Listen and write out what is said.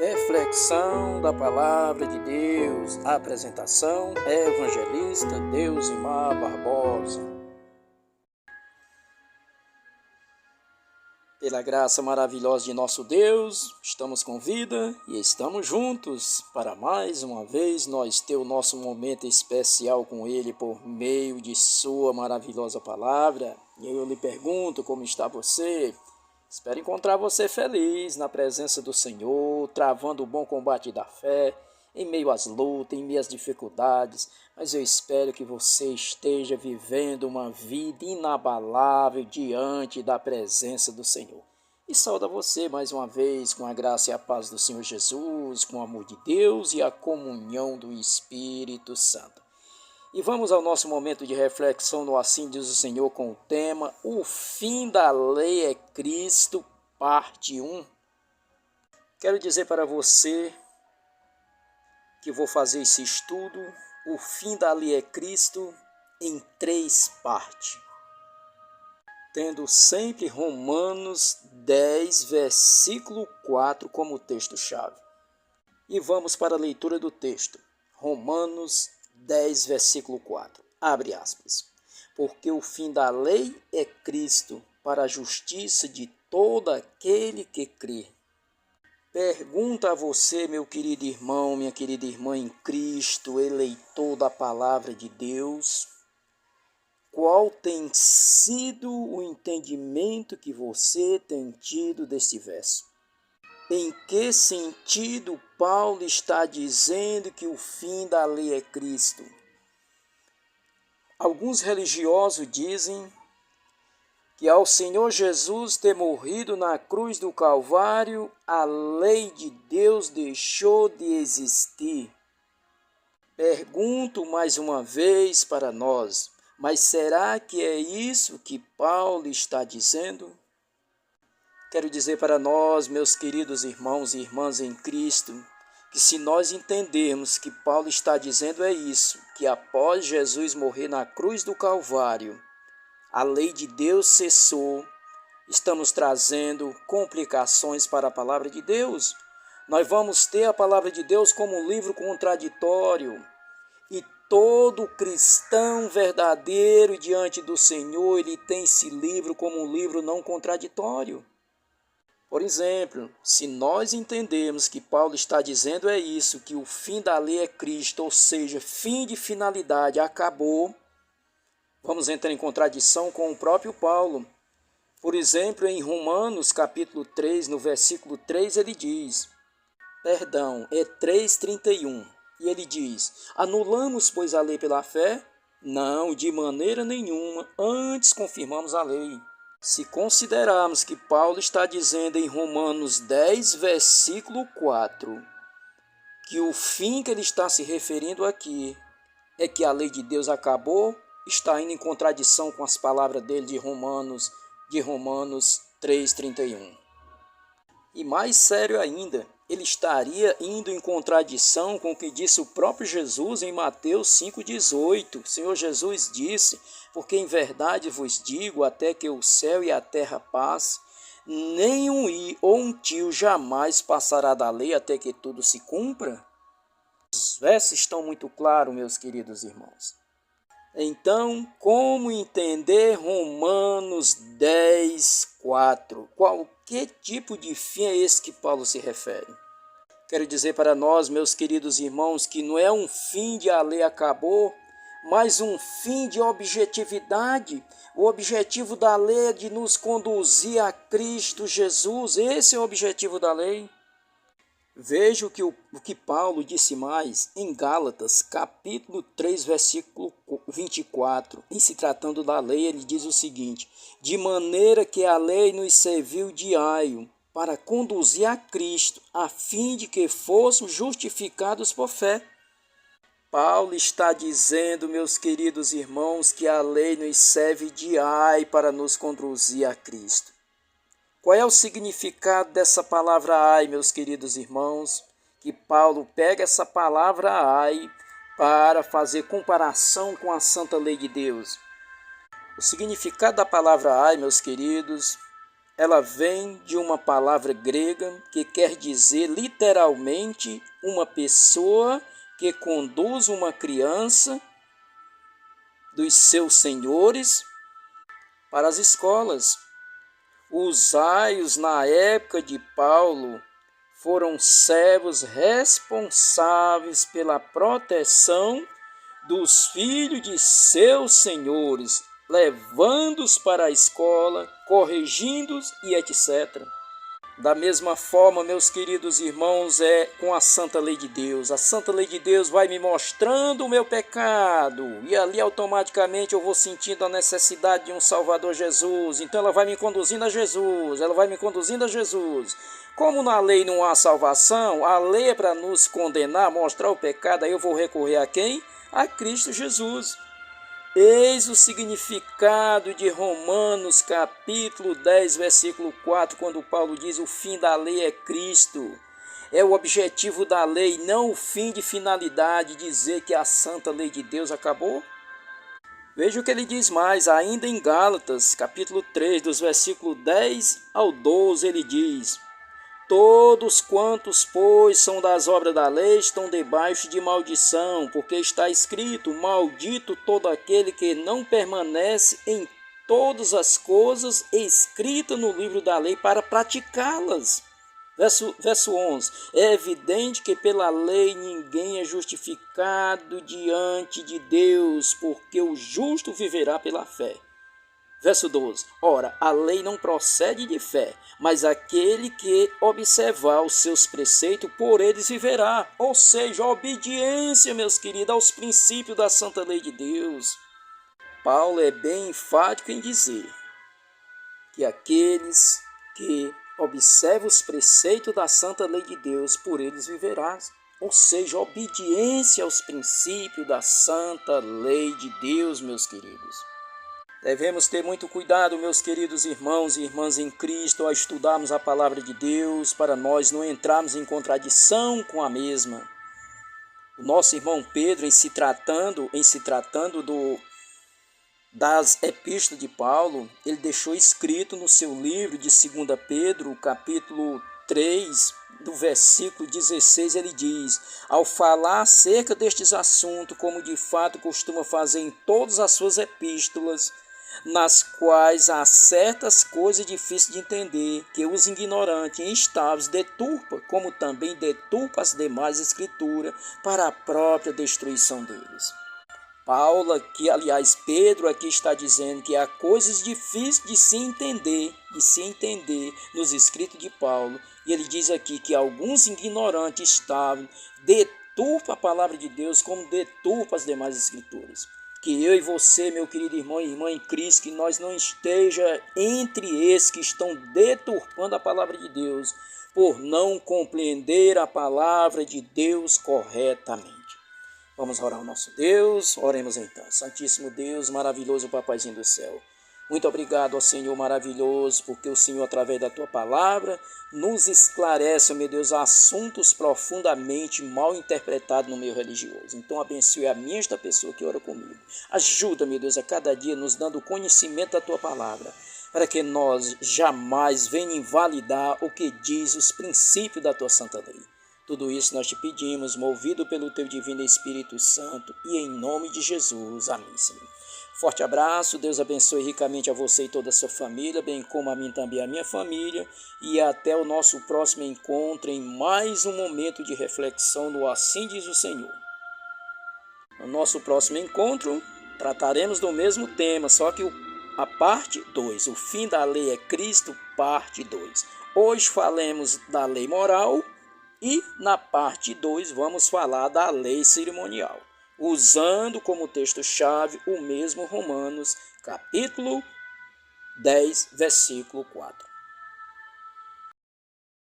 Reflexão da Palavra de Deus. Apresentação: Evangelista Deusimar Barbosa. Pela graça maravilhosa de nosso Deus, estamos com vida e estamos juntos para mais uma vez nós ter o nosso momento especial com Ele por meio de Sua maravilhosa Palavra. E eu lhe pergunto, como está você? Espero encontrar você feliz na presença do Senhor, travando o bom combate da fé, em meio às lutas, em meio às dificuldades, mas eu espero que você esteja vivendo uma vida inabalável diante da presença do Senhor. E saúdo a você mais uma vez com a graça e a paz do Senhor Jesus, com o amor de Deus e a comunhão do Espírito Santo. E vamos ao nosso momento de reflexão no Assim Diz o Senhor com o tema O Fim da Lei é Cristo, parte 1. Quero dizer para você que vou fazer esse estudo, O Fim da Lei é Cristo, em 3 partes. Tendo sempre Romanos 10, versículo 4 como texto-chave. E vamos para a leitura do texto. Romanos 10, versículo 4. Abre aspas. Porque o fim da lei é Cristo, para a justiça de todo aquele que crê. Pergunta a você, meu querido irmão, minha querida irmã em Cristo, eleitor da palavra de Deus, qual tem sido o entendimento que você tem tido deste verso? Em que sentido Paulo está dizendo que o fim da lei é Cristo? Alguns religiosos dizem que ao Senhor Jesus ter morrido na cruz do Calvário, a lei de Deus deixou de existir. Pergunto mais uma vez para nós, mas será que é isso que Paulo está dizendo? Quero dizer para nós, meus queridos irmãos e irmãs em Cristo, que se nós entendermos que Paulo está dizendo é isso, que após Jesus morrer na cruz do Calvário, a lei de Deus cessou, estamos trazendo complicações para a palavra de Deus. Nós vamos ter a palavra de Deus como um livro contraditório. E todo cristão verdadeiro diante do Senhor, ele tem esse livro como um livro não contraditório. Por exemplo, se nós entendermos que Paulo está dizendo é isso, que o fim da lei é Cristo, ou seja, fim de finalidade acabou, vamos entrar em contradição com o próprio Paulo. Por exemplo, em Romanos capítulo 3, no versículo 3, ele diz, é 3:31, e ele diz, anulamos, pois, a lei pela fé? Não, de maneira nenhuma, antes confirmamos a lei. Se considerarmos que Paulo está dizendo em Romanos 10, versículo 4, que o fim que ele está se referindo aqui é que a lei de Deus acabou, está indo em contradição com as palavras dele de Romanos 3:31. E mais sério ainda, ele estaria indo em contradição com o que disse o próprio Jesus em Mateus 5,18. O Senhor Jesus disse, porque em verdade vos digo, até que o céu e a terra passe, nem um i ou um tio jamais passará da lei até que tudo se cumpra. Os versos estão muito claros, meus queridos irmãos. Então, como entender Romanos 10, 4? Que tipo de fim é esse que Paulo se refere? Quero dizer para nós, meus queridos irmãos, que não é um fim de a lei acabou, mas um fim de objetividade. O objetivo da lei é de nos conduzir a Cristo Jesus. Esse é o objetivo da lei. Veja o que Paulo disse mais em Gálatas, capítulo 3, versículo 24. Em se tratando da lei, ele diz o seguinte, de maneira que a lei nos serviu de aio para conduzir a Cristo, a fim de que fôssemos justificados por fé. Paulo está dizendo, meus queridos irmãos, que a lei nos serve de aio para nos conduzir a Cristo. Qual é o significado dessa palavra ai, meus queridos irmãos? Que Paulo pega essa palavra ai para fazer comparação com a santa lei de Deus. O significado da palavra ai, meus queridos, ela vem de uma palavra grega que quer dizer literalmente uma pessoa que conduz uma criança dos seus senhores para as escolas. Os aios, na época de Paulo, foram servos responsáveis pela proteção dos filhos de seus senhores, levando-os para a escola, corrigindo-os e etc. Da mesma forma, meus queridos irmãos, é com a santa lei de Deus. A santa lei de Deus vai me mostrando o meu pecado e ali automaticamente eu vou sentindo a necessidade de um Salvador Jesus. Então ela vai me conduzindo a Jesus, ela vai me conduzindo a Jesus. Como na lei não há salvação, a lei é para nos condenar, mostrar o pecado, aí eu vou recorrer a quem? A Cristo Jesus. Eis o significado de Romanos capítulo 10, versículo 4, quando Paulo diz: o fim da lei é Cristo. É o objetivo da lei, não o fim de finalidade, dizer que a santa lei de Deus acabou. Veja o que ele diz mais, ainda em Gálatas, capítulo 3, dos versículos 10 ao 12, ele diz: todos quantos, pois, são das obras da lei, estão debaixo de maldição, porque está escrito: maldito todo aquele que não permanece em todas as coisas escritas no livro da lei para praticá-las. Verso 11. É evidente que pela lei ninguém é justificado diante de Deus, porque o justo viverá pela fé. Verso 12. Ora, a lei não procede de fé, mas aquele que observar os seus preceitos, por eles viverá. Ou seja, a obediência, meus queridos, aos princípios da santa lei de Deus. Paulo é bem enfático em dizer que aqueles que observam os preceitos da santa lei de Deus, por eles viverás. Ou seja, obediência aos princípios da santa lei de Deus, meus queridos. Devemos ter muito cuidado, meus queridos irmãos e irmãs em Cristo, ao estudarmos a palavra de Deus, para nós não entrarmos em contradição com a mesma. O nosso irmão Pedro, em se tratando das epístolas de Paulo, ele deixou escrito no seu livro de 2 Pedro, capítulo 3, do versículo 16, ele diz: ao falar acerca destes assuntos, como de fato costuma fazer em todas as suas epístolas, nas quais há certas coisas difíceis de entender, que os ignorantes e instáveis deturpa, como também deturpa as demais escrituras, para a própria destruição deles. Paulo aqui, aliás, Pedro aqui está dizendo que há coisas difíceis de se entender nos escritos de Paulo, e ele diz aqui que alguns ignorantes estáveis deturpam a palavra de Deus como deturpam as demais escrituras. Que eu e você, meu querido irmão e irmã em Cristo, que nós não esteja entre esses que estão deturpando a palavra de Deus, por não compreender a palavra de Deus corretamente. Vamos orar ao nosso Deus, oremos então. Santíssimo Deus, maravilhoso Papaizinho do céu. Muito obrigado, ó Senhor maravilhoso, porque o Senhor, através da Tua palavra, nos esclarece, meu Deus, assuntos profundamente mal interpretados no meio religioso. Então, abençoe a minha esta pessoa que ora comigo. Ajuda, meu Deus, a cada dia nos dando conhecimento da Tua palavra, para que nós jamais venhamos invalidar o que diz os princípios da Tua santa lei. Tudo isso nós te pedimos, movido pelo Teu divino Espírito Santo, e em nome de Jesus. Amém, Senhor. Forte abraço, Deus abençoe ricamente a você e toda a sua família, bem como a mim também a minha família, e até o nosso próximo encontro em mais um momento de reflexão no Assim Diz o Senhor. No nosso próximo encontro, trataremos do mesmo tema, só que a parte 2, o fim da lei é Cristo, parte 2. Hoje falamos da lei moral e na parte 2 vamos falar da lei cerimonial, usando como texto-chave o mesmo Romanos, capítulo 10, versículo 4.